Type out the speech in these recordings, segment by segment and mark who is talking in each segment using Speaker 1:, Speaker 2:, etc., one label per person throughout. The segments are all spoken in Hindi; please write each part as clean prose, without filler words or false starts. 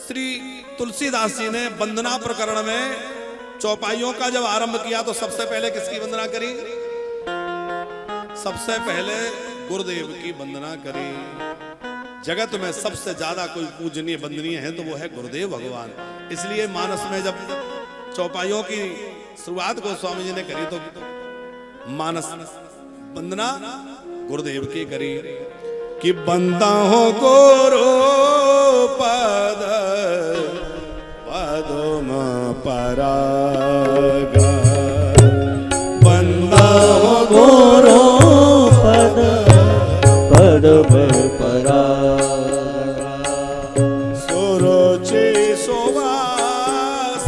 Speaker 1: श्री तुलसीदास जी ने वंदना प्रकरण में चौपाइयों का जब आरंभ किया तो सबसे पहले किसकी वंदना करी? सबसे पहले गुरुदेव की वंदना करी। जगत में सबसे ज्यादा कोई पूजनीय वंदनीय है तो वो है गुरुदेव भगवान। इसलिए मानस में जब चौपाइयों की शुरुआत गोस्वामी जी ने करी तो मानस वंदना गुरुदेव की करी कि बंदा हो गुरु पद पदम परागा,
Speaker 2: बंदा हो गुरु पद पदम परागा,
Speaker 1: सुरुचि सुवास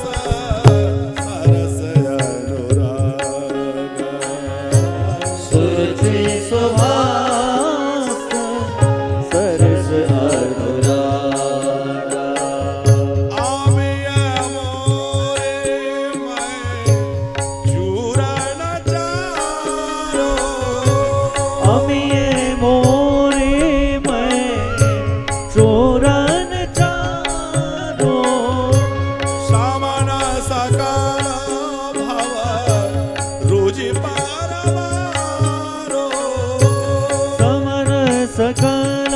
Speaker 1: सरस अनुरागा,
Speaker 2: सुरुचि सुवास सरस अनुरागा,
Speaker 1: आमिया मोरे मैं चूरण चारो,
Speaker 2: अमिये मोरे मैं चूरन चारो,
Speaker 1: सामन सकल भव रुचि परवारो,
Speaker 2: समन सकल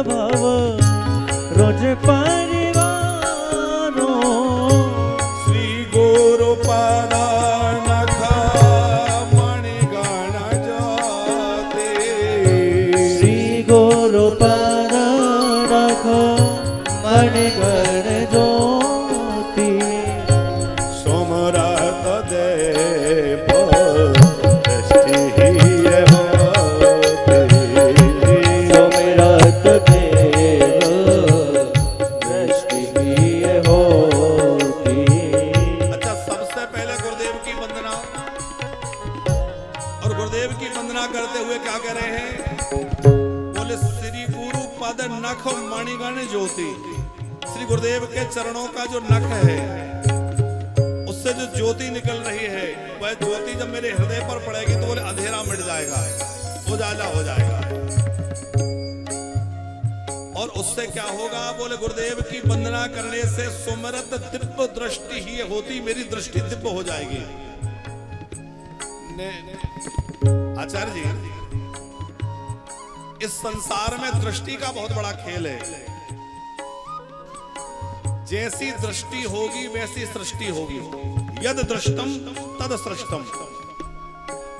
Speaker 2: भव रोज परिवारो,
Speaker 1: श्री गुरु पद नख मणिगण जाते,
Speaker 2: श्री गुरु पद रख मणिगण ज्योति,
Speaker 1: सोमरत देव दृष्टि हीरे होते,
Speaker 2: सोमरत देव दृष्टि प्रिय होती।
Speaker 1: अच्छा, सबसे पहले गुरुदेव की वंदना, और गुरुदेव की वंदना करते हुए क्या कह रहे हैं? बोले श्री गुरु पद नख मणिगण ज्योति। श्री गुरुदेव के चरणों का जो नख है उससे जो ज्योति निकल रही है वह ज्योति जब मेरे हृदय पर पड़ेगी तो बोले अंधेरा मिट जाएगा, उजाला हो जाएगा। और उससे क्या होगा? बोले गुरुदेव की वंदना करने से सुमरत दिव्य दृष्टि ही होती, मेरी दृष्टि दिव्य हो जाएगी। आचार्य जी, इस संसार में दृष्टि का बहुत बड़ा खेल है। जैसी दृष्टि होगी वैसी सृष्टि होगी। यद दृष्टम तद सृष्टम।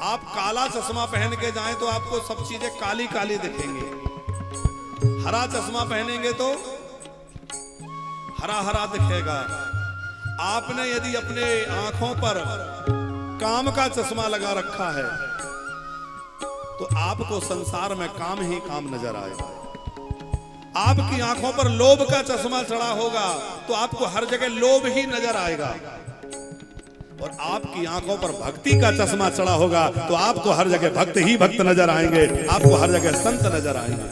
Speaker 1: आप काला चश्मा पहन के जाएं तो आपको सब चीजें काली काली दिखेंगी। हरा चश्मा पहनेंगे तो हरा हरा दिखेगा। आपने यदि अपने आंखों पर काम का चश्मा लगा रखा है तो आपको संसार में काम ही काम नजर आएगा। आपकी आंखों पर लोभ का चश्मा चढ़ा होगा तो आपको हर जगह लोभ ही नजर आएगा। और आपकी आंखों पर भक्ति का चश्मा चढ़ा होगा तो आपको हर जगह भक्त ही भक्त नजर आएंगे, आपको हर जगह संत नजर आएंगे।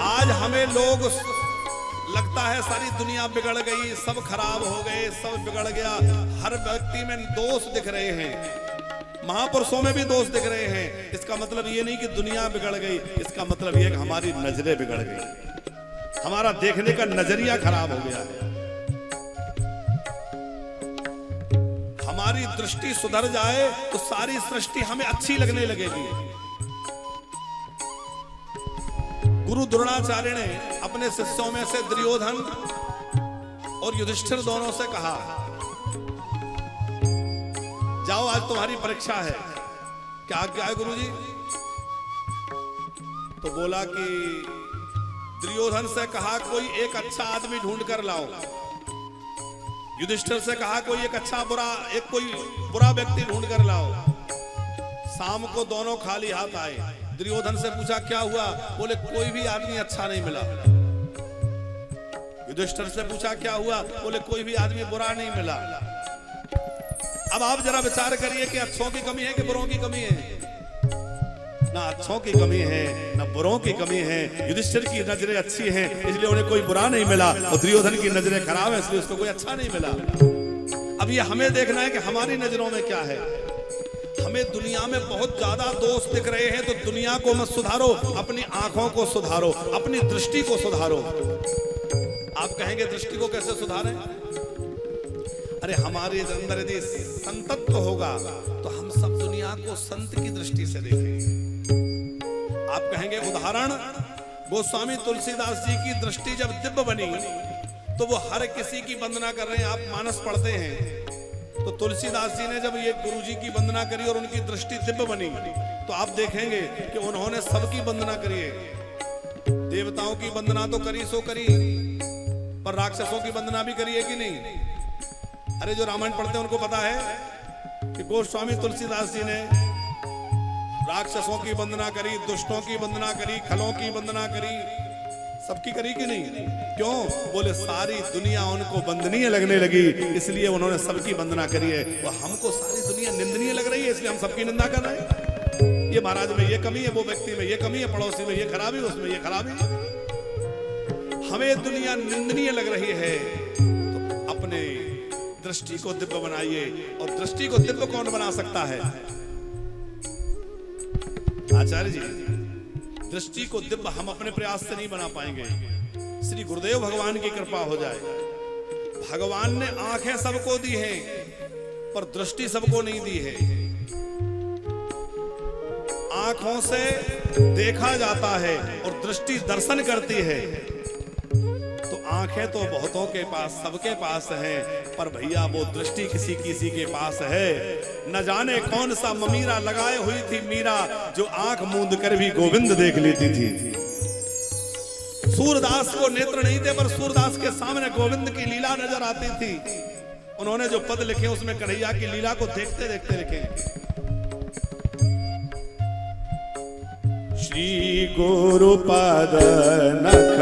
Speaker 1: आज हमें लोग लगता है सारी दुनिया बिगड़ गई, सब खराब हो गए, सब बिगड़ गया। हर व्यक्ति में दोष दिख रहे हैं, महापुरुषों में भी दोष दिख रहे हैं। इसका मतलब ये नहीं कि दुनिया बिगड़ गई, इसका मतलब ये कि हमारी नजरें बिगड़ गई, हमारा देखने का नजरिया खराब हो गया है। हमारी दृष्टि सुधर जाए तो सारी सृष्टि हमें अच्छी लगने लगेगी। गुरु द्रोणाचार्य ने अपने शिष्यों में से दुर्योधन और युधिष्ठिर दोनों से कहा, जाओ आज तुम्हारी परीक्षा है, क्या आज्ञा है गुरुजी? तो बोला कि दुर्योधन से कहा कोई एक अच्छा आदमी ढूंढ कर लाओ। युधिष्ठिर से कहा कोई एक कोई बुरा व्यक्ति ढूंढ कर लाओ। शाम को दोनों खाली हाथ आए। दुर्योधन से पूछा क्या हुआ? बोले कोई भी आदमी अच्छा नहीं मिला। युधिष्ठिर से पूछा क्या हुआ? बोले कोई भी आदमी बुरा नहीं मिला। अब आप जरा विचार करिए कि अच्छों की कमी है कि बुरों की कमी है? ना अच्छों की कमी है ना बुरों की कमी है। युधिष्ठिर की नजरें अच्छी हैं इसलिए उन्हें कोई बुरा नहीं मिला, और दुर्योधन की नजरें खराब है इसलिए उसको कोई अच्छा नहीं मिला। अब ये हमें देखना है कि हमारी नजरों में क्या है। हमें दुनिया में बहुत ज्यादा दोष दिख रहे हैं तो दुनिया को मत सुधारो, अपनी आंखों को सुधारो, अपनी दृष्टि को सुधारो। आप कहेंगे दृष्टि को कैसे सुधारें? अरे हमारे अंदर यदि संतत्व होगा तो हम सब दुनिया को संत की दृष्टि से देखेंगे। आप कहेंगे उदाहरण, गोस्वामी तुलसीदास जी की दृष्टि जब दिव्य बनी तो वो हर किसी की वंदना कर रहे हैं। आप मानस पढ़ते हैं तो तुलसीदास जी ने जब ये गुरु जी की वंदना करी और उनकी दृष्टि दिव्य बनी तो आप देखेंगे कि उन्होंने सबकी वंदना करी है। देवताओं की वंदना तो करी सो करी, पर राक्षसों की वंदना भी करी है कि नहीं? अरे जो रामायण पढ़ते हैं उनको पता है कि गोस्वामी तुलसीदास जी ने राक्षसों की वंदना करी, दुष्टों की वंदना करी, खलों की वंदना करी, सबकी करी कि नहीं? क्यों? बोले सारी दुनिया उनको वंदनीय लगने लगी, इसलिए उन्होंने सबकी वंदना करी है। और हमको सारी दुनिया निंदनीय लग रही है, इसलिए हम सबकी निंदा कर रहे हैं। ये महाराज में ये कमी है, वो व्यक्ति में ये कमी है, पड़ोसी में ये खराबी, उसमें ये खराबी। हमें दुनिया निंदनीय लग रही है तो अपने दृष्टि को दिव्य बनाइए। और दृष्टि को दिव्य कौन बना सकता है? आचार्य जी, दृष्टि को दिव्य हम अपने प्रयास से नहीं बना पाएंगे, श्री गुरुदेव भगवान की कृपा हो जाए। भगवान ने आंखें सबको दी हैं पर दृष्टि सबको नहीं दी है। आंखों से देखा जाता है और दृष्टि दर्शन करती है। तो आंखें तो बहुतों के पास, सबके पास है, पर भैया वो दृष्टि किसी किसी के पास है। न जाने कौन सा ममीरा लगाए हुई थी मीरा, जो आंख मूंद कर भी गोविंद देख लेती थी। सूरदास को नेत्र नहीं थे, पर सूरदास के सामने गोविंद की लीला नजर आती थी। उन्होंने जो पद लिखे उसमें कन्हैया की लीला को देखते देखते लिखे। श्री गुरु पद नख